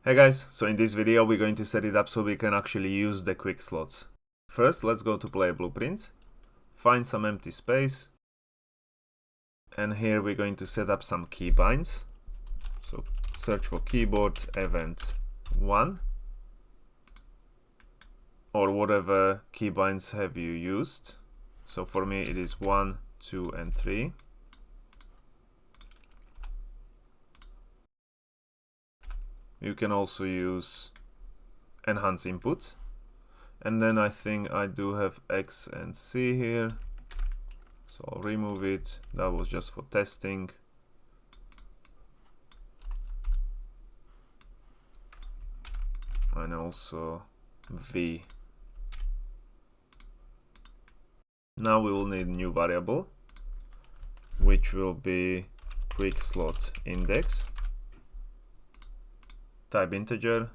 Hey guys, so in this video we're going to set it up so we can actually use the quick slots. First, let's go to player blueprint, find some empty space, and here we're going to set up some keybinds. So search for keyboard event 1 or whatever keybinds have you used. So for me it is 1, 2 and 3. You can also use enhance input. And then I think I do have X and C here. So I'll remove it. That was just for testing. And also V. Now we will need a new variable, which will be quickslot index. Type integer,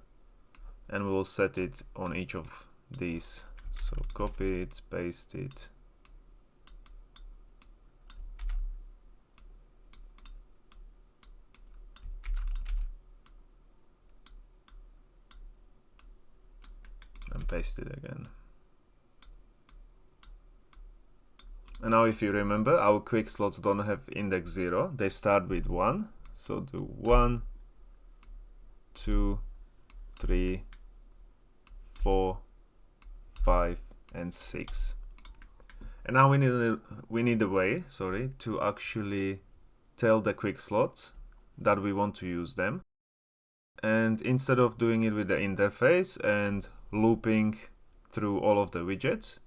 and we will set it on each of these. So copy it, paste it. And paste it again. And now if you remember, our quick slots don't have index 0. They start with 1. So do 1, 2, 3, 4, 5 and 6. And now we need a way, to actually tell the quick slots that we want to use them. And instead of doing it with the interface and looping through all of the widgets,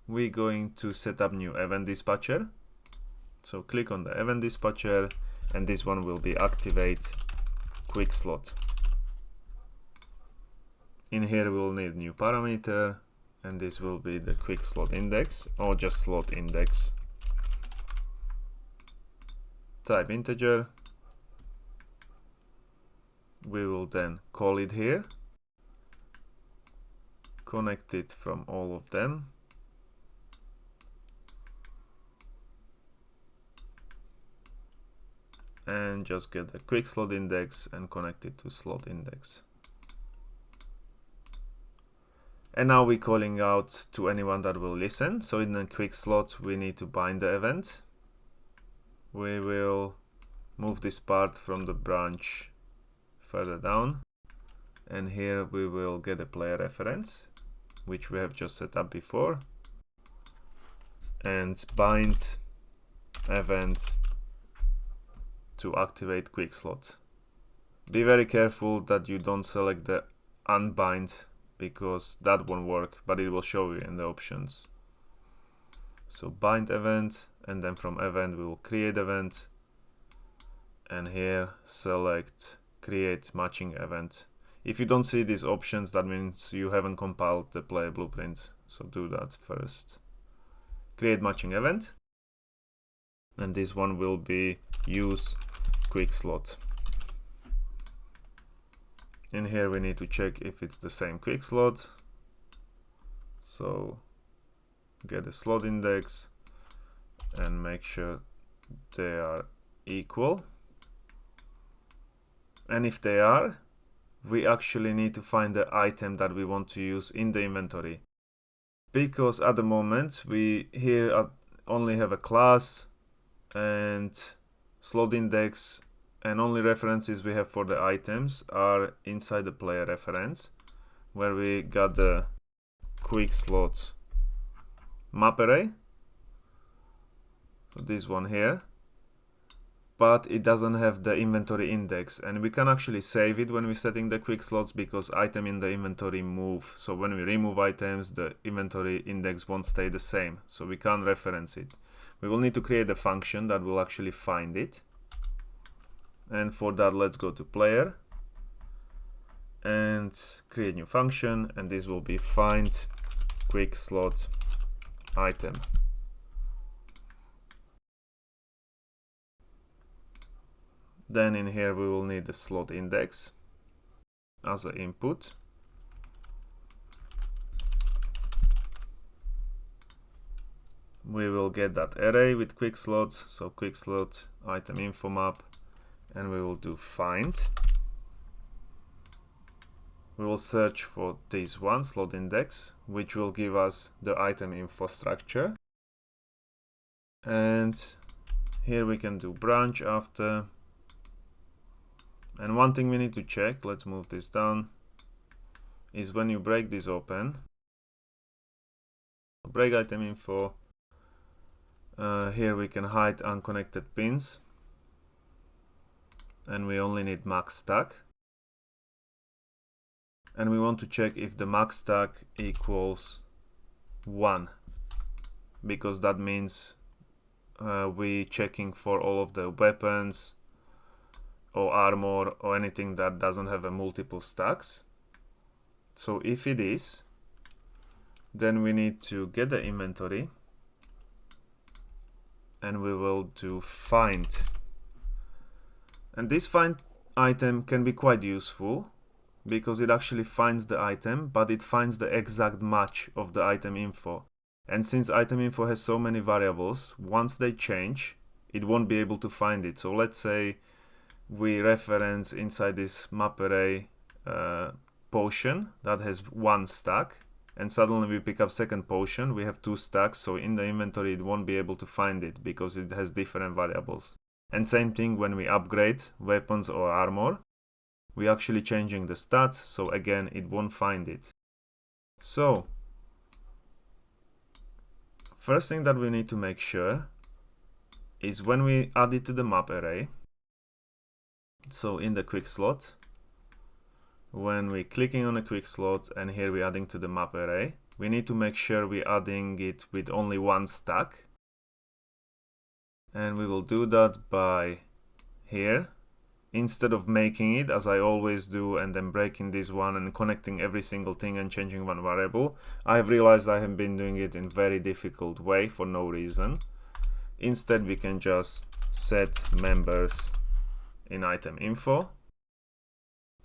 we're going to set up new event dispatcher. So click on the event dispatcher, and this one will be activate quick slot. In here we'll need new parameter, and this will be the quick slot index or just slot index. Type integer. We will then call it here, connect it from all of them, and just get the quick slot index and connect it to slot index. And now we're calling out to anyone that will listen. So in the quick slot we need to bind the event. We will move this part from the branch further down, and here we will get a player reference, which we have just set up before, and bind event to activate quick slot. Be very careful that you don't select the unbind, because that won't work, but it will show you in the options. So bind event, and then from event we will create event, and here select create matching event. If you don't see these options, that means you haven't compiled the player blueprint, so do that first. Create matching event, and this one will be use quick slot. In here we need to check if it's the same quick slot. So get a slot index and make sure they are equal. And if they are, we actually need to find the item that we want to use in the inventory. Because at the moment we here only have a class and slot index, and only references we have for the items are inside the player reference, where we got the quick slot map array. So this one here. But it doesn't have the inventory index, and we can actually save it when we're setting the quick slots, because item in the inventory move. So when we remove items, the inventory index won't stay the same, so we can't reference it. We will need to create a function that will actually find it, and for that let's go to player and create new function, and this will be find quick slot item. Then in here we will need the slot index as an input. We will get that array with quick slots, so quick slot item info map, and we will do find. we will search for this one, slot index, which will give us the item info structure. And here we can do branch after. And one thing we need to check, let's move this down, is when you break this open, break item info, here we can hide unconnected pins, and we only need max stack. And we want to check if the max stack equals 1, because that means we checking for all of the weapons or armor or anything that doesn't have a multiple stacks. So if it is, then we need to get the inventory and we will do find. And this find item can be quite useful because it actually finds the item, but it finds the exact match of the item info. And since item info has so many variables, once they change, it won't be able to find it. So let's say we reference inside this map array potion that has 1 stack, and suddenly we pick up second potion, we have 2 stacks, so in the inventory it won't be able to find it because it has different variables. And same thing when we upgrade weapons or armor, we actually changing the stats, so again it won't find it. So first thing that we need to make sure is when we add it to the map array, so in the quick slot, when we're clicking on a quick slot and here we're adding to the map array, we need to make sure we're adding it with only 1 stack. And we will do that by here, instead of making it as I always do and then breaking this one and connecting every single thing and changing one variable. I have realized I have been doing it in very difficult way for no reason. Instead we can just set members in item info,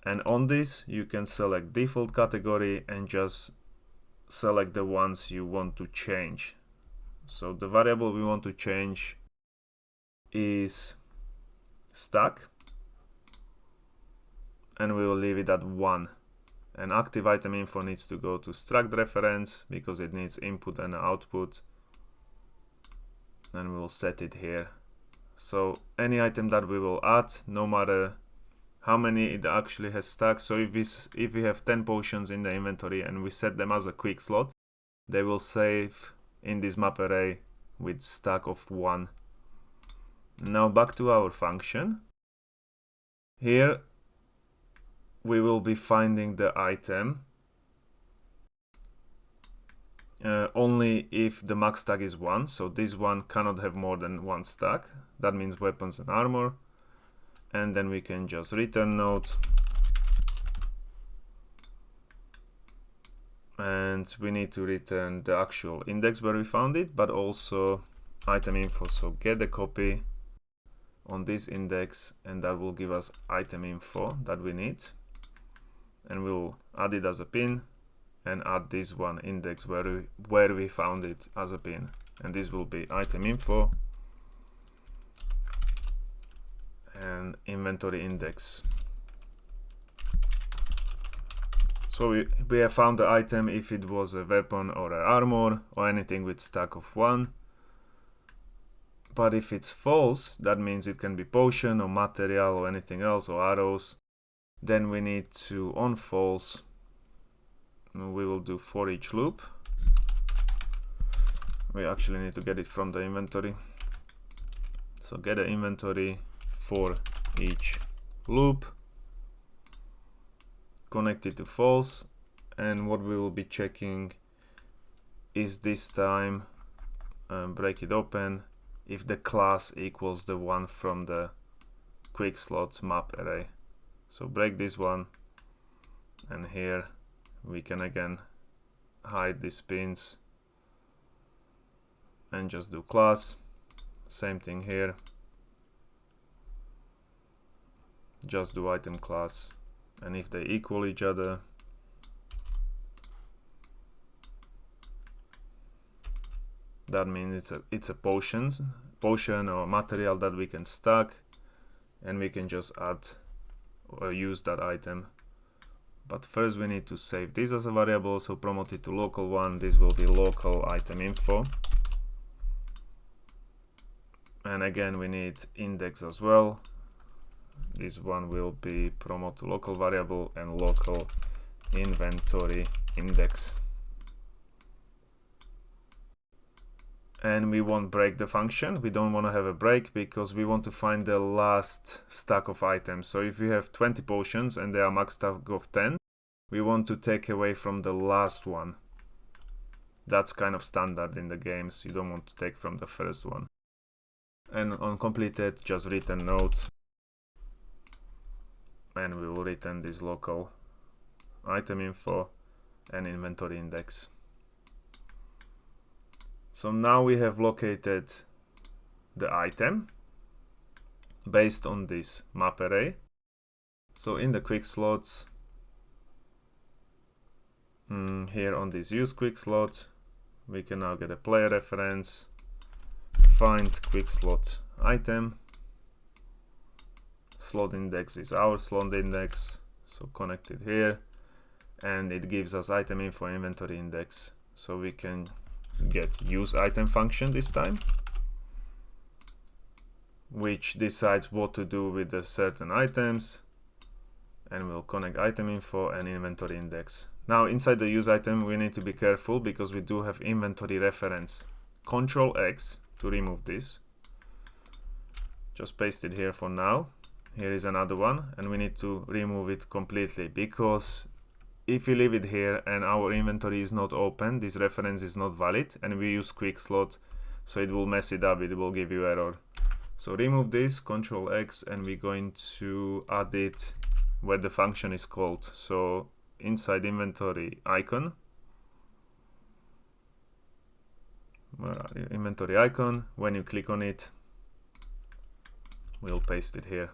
and on this you can select default category and just select the ones you want to change. So the variable we want to change is stack, and we will leave it at 1. And active item info needs to go to struct reference because it needs input and output, and we will set it here. So any item that we will add, no matter how many it actually has stacks, so if we have 10 potions in the inventory and we set them as a quick slot, they will save in this map array with stack of 1. Now back to our function. Here we will be finding the item only if the max stack is 1, so this one cannot have more than 1 stack. That means weapons and armor. And then we can just return note, and we need to return the actual index where we found it, but also item info. So get a copy on this index, and that will give us item info that we need, and we'll add it as a pin and add this one index where we found it as a pin, and this will be item info and inventory index. So we have found the item if it was a weapon or an armor or anything with stack of 1. But if it's false, that means it can be potion or material or anything else, or arrows. Then we need to, on false, we will do for each loop. We actually need to get it from the inventory. So get an inventory for each loop, connect it to false, and what we will be checking is this time, break it open, if the class equals the one from the quick slot map array. So break this one, and here we can again hide these pins and just do class. Same thing here, just do item class, and if they equal each other, that means it's a potion or material that we can stack, and we can just add or use that item but first we need to save this as a variable, so promote it to local one. This will be local item info, and again we need index as well. This one will be promote to local variable and local inventory index. And we won't break the function. We don't want to have a break because we want to find the last stack of items. So if we have 20 potions and they are max stack of 10, we want to take away from the last one. That's kind of standard in the games. You don't want to take from the first one. And on completed, just return note, and we will return this local item info and inventory index. So now we have located the item based on this map array. So in the quick slots, here on this use quick slot, we can now get a player reference, find quick slot item, slot index is our slot index, so connect it here, and it gives us item info inventory index. So we can get use item function this time, which decides what to do with the certain items, and we'll connect item info and inventory index. Now inside the use item we need to be careful because we do have inventory reference. Control X to remove this. Just paste it here for now. Here is another one, and we need to remove it completely, because if we leave it here and our inventory is not open, this reference is not valid, and we use quickslot, so it will mess it up, it will give you error. So remove this, Control X, and we're going to add it where the function is called. So inside inventory icon, inventory icon, when you click on it, we'll paste it here.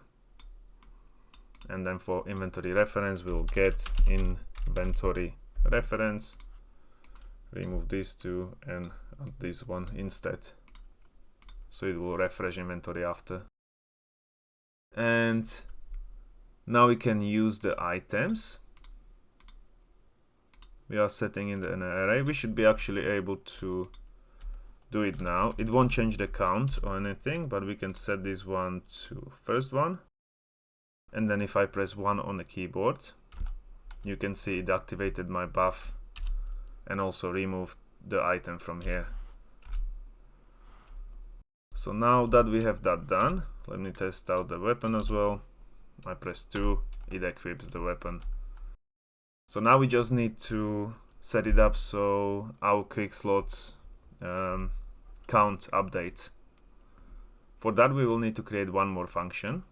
And then for inventory reference, we'll get inventory reference, remove these two and add this one instead, so it will refresh inventory after. And now we can use the items we are setting in an array. We should be actually able to do it now. It won't change the count or anything, but we can set this one to first one, and then if I press 1 on the keyboard, you can see it activated my buff and also removed the item from here. So now that we have that done, let me test out the weapon as well. I press 2, it equips the weapon. So now we just need to set it up so our quick slots count updates. For that we will need to create one more function.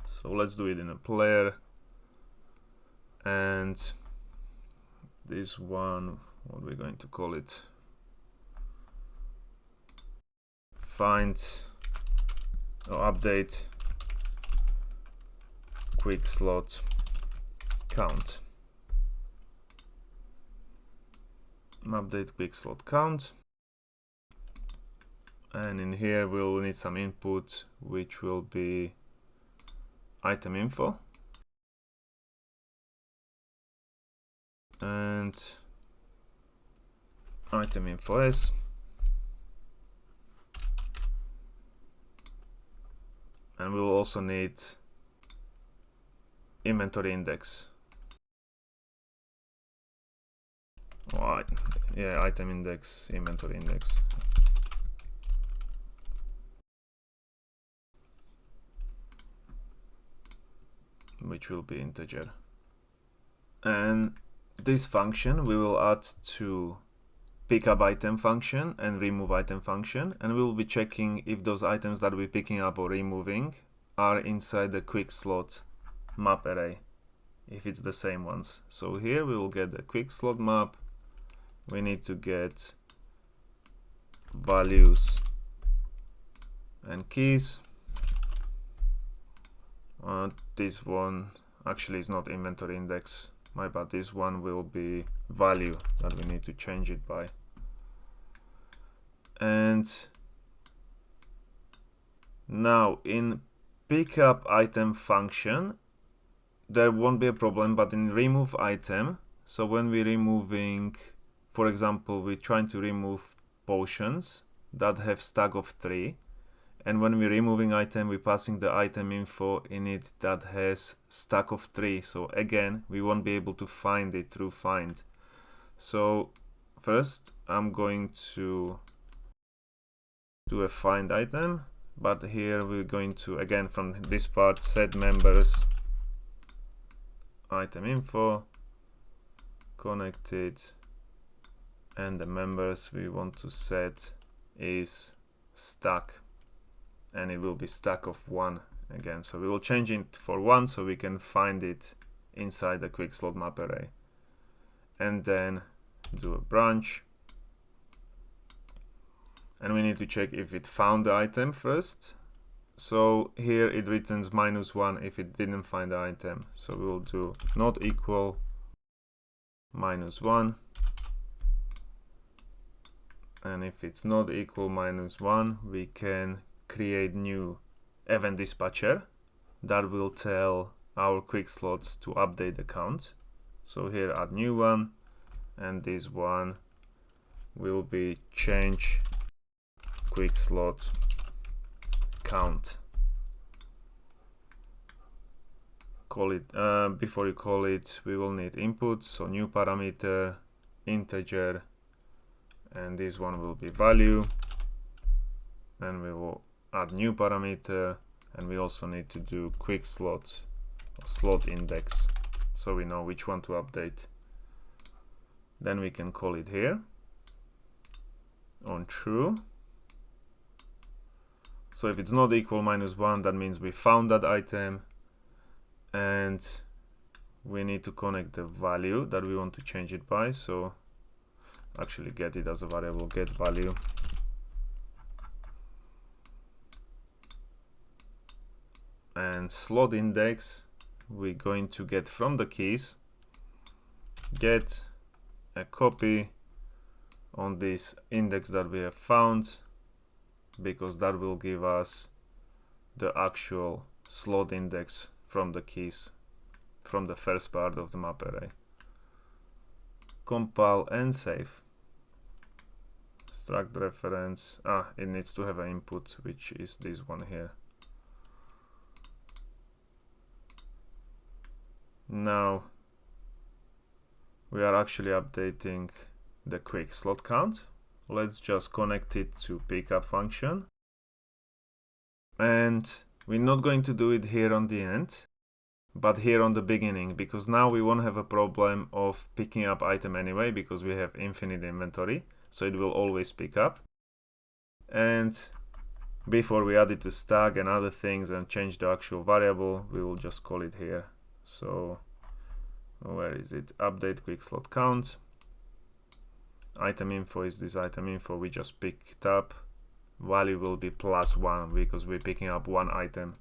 So let's do it in a player, and this one, what we're going to call it, find or update quick slot count. Update quick slot count, and in here we'll need some input, which will be item info and item info s, and we will also need inventory index. Right, yeah, item index, inventory index. Which will be integer. And this function we will add to pickup item function and remove item function, and we will be checking if those items that we're picking up or removing are inside the quick slot map array, if it's the same ones. So here we will get the quick slot map. We need to get values and keys. This one actually is not inventory index, my bad. This one will be value that we need to change it by. And now in pickup item function, there won't be a problem, but in remove item, so when we're removing, for example, we're trying to remove potions that have stack of 3, and when we're removing item, we're passing the item info in it that has stack of 3. So again, we won't be able to find it through find. So first, I'm going to do a find item, but here we're going to, again, from this part, set members item info, connected, and the members we want to set is stack, and it will be stack of 1 again. So we will change it for 1 so we can find it inside the quickslot map array, and then do a branch, and we need to check if it found the item first. So here it returns -1 if it didn't find the item. So we will do not equal -1, and if it's not equal -1, we can create new event dispatcher that will tell our quickslots to update the count. So here add new one, and this one will be change quickslot count. Call it before you call it, we will need input, so new parameter, integer, and this one will be value, and we will add new parameter, and we also need to do quickslot or slot index so we know which one to update. Then we can call it here on true. So if it's not equal -1, that means we found that item, and we need to connect the value that we want to change it by. So actually get it as a variable, get value, and slot index we're going to get from the keys, get a copy on this index that we have found, because that will give us the actual slot index from the keys from the first part of the map array. Compile and save. Struct reference, it needs to have an input, which is this one here. Now we are actually updating the quick slot count. Let's just connect it to pickup function, and we're not going to do it here on the end, but here on the beginning, because now we won't have a problem of picking up item anyway, because we have infinite inventory, so it will always pick up. And before we add it to stack and other things and change the actual variable, we will just call it here. So where is it? Update quick slot count. Item info is this item info we just picked up. Value will be +1 because we're picking up 1 item.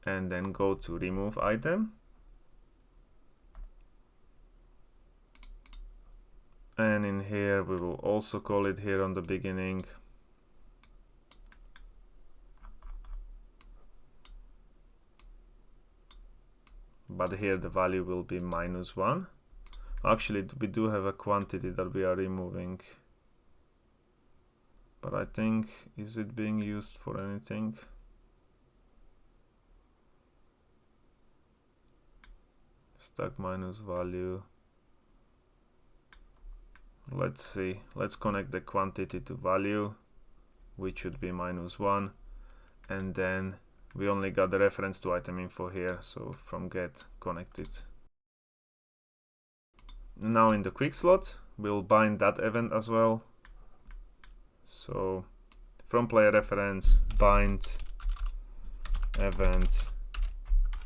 And then go to remove item. And in here we will also call it here on the beginning. But here the value will be -1. Actually, we do have a quantity that we are removing, but I think, is it being used for anything? Stack minus value. Let's see, let's connect the quantity to value, which should be -1, and then we only got the reference to item info here, so from get connect it. Now in the quick slot we'll bind that event as well. So from player reference bind event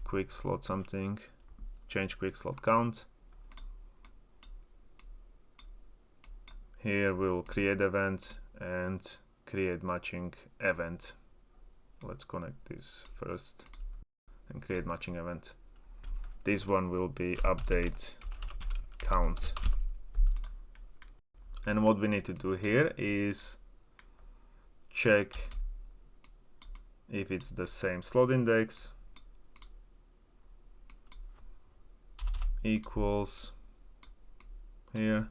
quick slot something, change quick slot count. Here we'll create event and create matching event. Let's connect this first and create matching event. This one will be update count. And what we need to do here is check if it's the same slot index, equals here.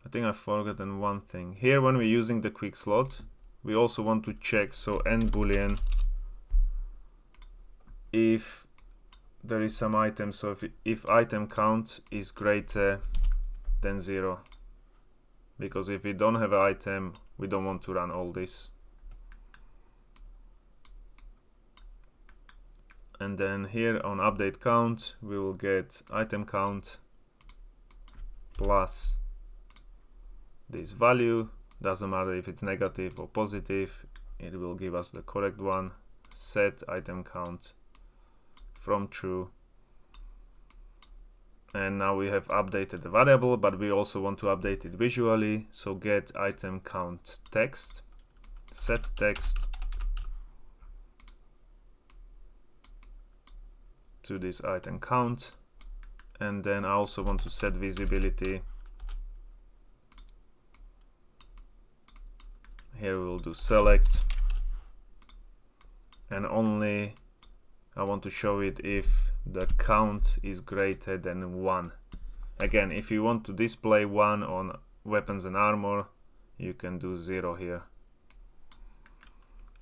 I think I've forgotten one thing. Here when we're using the quick slot, we also want to check, so end boolean, if there is some item, so if item count is greater than 0. Because if we don't have an item, we don't want to run all this. And then here on update count, we will get item count plus this value. Doesn't matter if it's negative or positive, it will give us the correct one. Set item count from true. And now we have updated the variable, but we also want to update it visually. So get item count text, set text to this item count. And then I also want to set visibility. Here we will do select, and only I want to show it if the count is greater than 1. Again, if you want to display 1 on weapons and armor, you can do 0 here.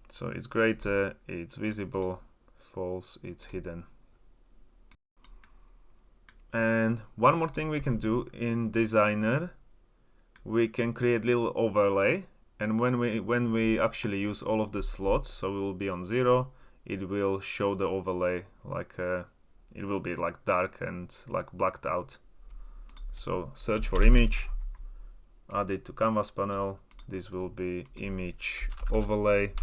So it's greater, it's visible, false, it's hidden. And one more thing we can do in designer, we can create little overlay, and when we actually use all of the slots, so we will be on 0, it will show the overlay like it will be like dark and like blacked out. So search for image, add it to canvas panel. This will be image overlay,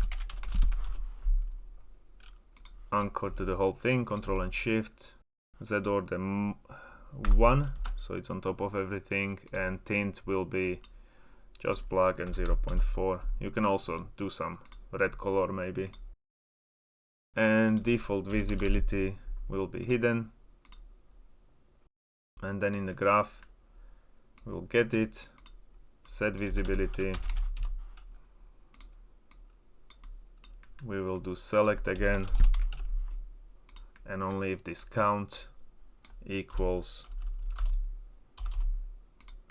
anchor to the whole thing, Control and Shift, Z order 1, so it's on top of everything, and tint will be just black and 0.4. You can also do some red color maybe. And default visibility will be hidden. And then in the graph, we'll get it, set visibility. We will do select again, and only if this count equals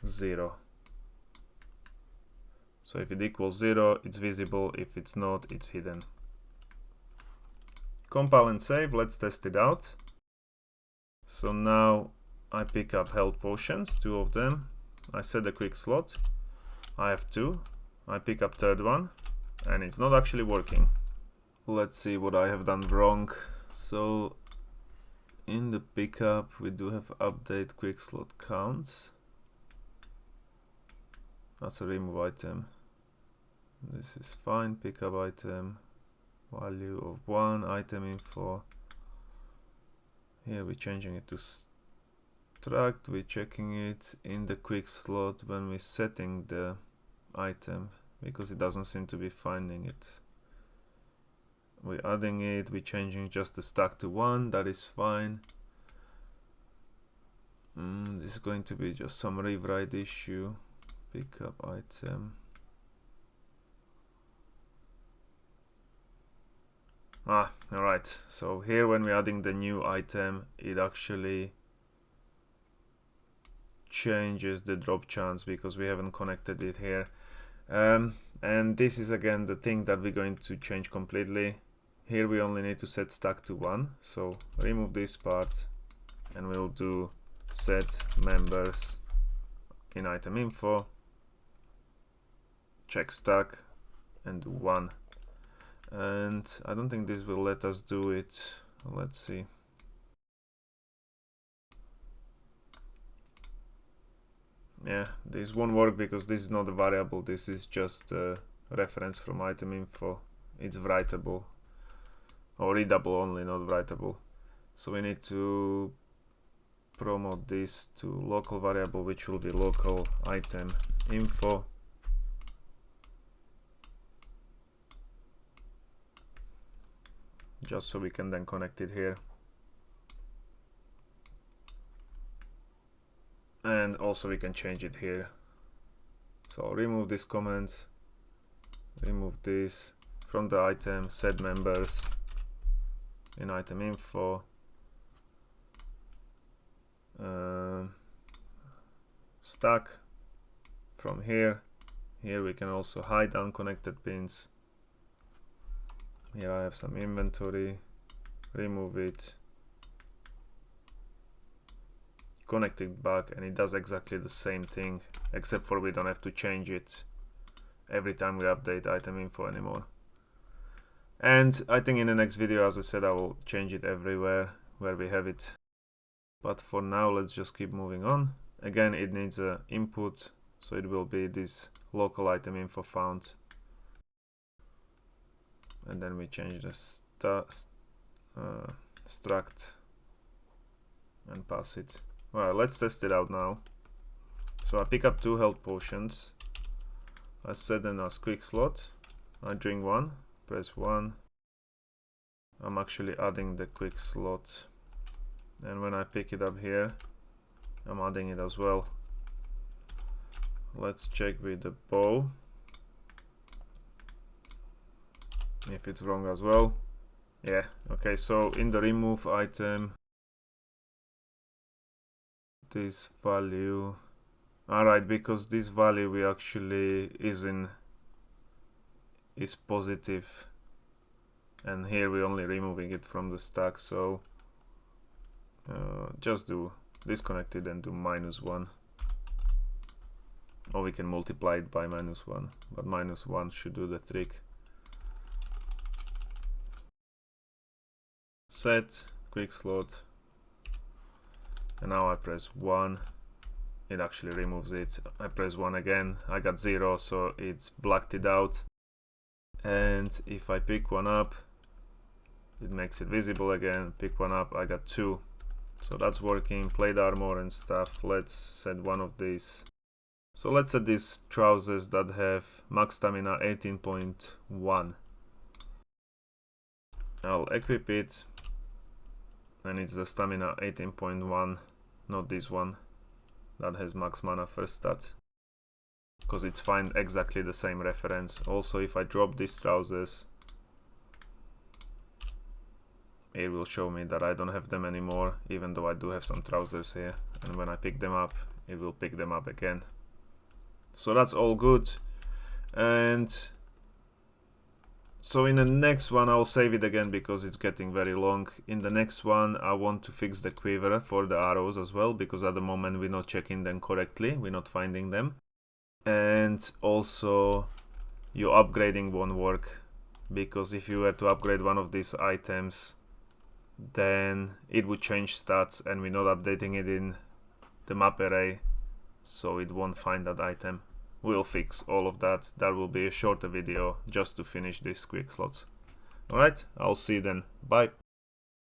0. So if it equals 0, it's visible. If it's not, it's hidden. Compile and save. Let's test it out. So now I pick up health potions, 2 of them. I set a quick slot. I have 2. I pick up third one, and it's not actually working. Let's see what I have done wrong. So in the pickup, we do have update quick slot counts. That's a remove item. This is fine. Pickup item, value of 1, item info. Here we're changing it to struct. We're checking it in the quick slot when we're setting the item, because it doesn't seem to be finding it. We're adding it, we're changing just the stack to 1, that is fine. This is going to be just some rewrite issue. Pickup item. Alright, so here when we're adding the new item, it actually changes the drop chance because we haven't connected it here. And this is again the thing that we're going to change completely. Here we only need to set stack to 1, so remove this part, and we'll do set members in item info, check stack, and do 1. And I don't think this will let us do it. Let's see. Yeah, this won't work because this is not a variable, this is just a reference from item info. It's writable, or readable only, not writable. So we need to promote this to local variable, which will be local item info. Just so we can then connect it here. And also we can change it here. So I'll remove these comments, remove this from the item, set members in item info. stack. From here we can also hide unconnected pins. Here I have some inventory, remove it, connect it back, and it does exactly the same thing, except for we don't have to change it every time we update item info anymore. And I think in the next video, as I said, I will change it everywhere where we have it. But for now, let's just keep moving on. Again, it needs an input, so it will be this local item info found. And then we change the struct and pass it. Well, let's test it out now. So I pick up 2 health potions. I set them as quick slot. I drink 1, press 1. I'm actually adding the quick slot. And when I pick it up here, I'm adding it as well. Let's check with the bow if it's wrong as well. Yeah, okay, so in the remove item, this value, alright, because this value we actually is positive, and here we're only removing it from the stack, so just do disconnect it and do -1, or we can multiply it by -1, but -1 should do the trick. Set quick slot, and now I press 1, it actually removes it. I press 1 again, I got 0, so it's blacked it out. And if I pick one up, it makes it visible again. Pick one up, I got 2, so that's working. Plate armor and stuff. Let's set one of these. So let's set these trousers that have max stamina 18.1. I'll equip it, and it's the stamina 18.1, not this one that has max mana first stat, because it's find exactly the same reference. Also, if I drop these trousers, it will show me that I don't have them anymore, even though I do have some trousers here. And when I pick them up, it will pick them up again. So that's all good. And so in the next one, I'll save it again because it's getting very long. In the next one, I want to fix the quiver for the arrows as well, because at the moment we're not checking them correctly, we're not finding them. And also, your upgrading won't work, because if you were to upgrade one of these items, then it would change stats, and we're not updating it in the map array, so it won't find that item. We'll fix all of that. That will be a shorter video just to finish these quick slots. Alright, I'll see you then. Bye.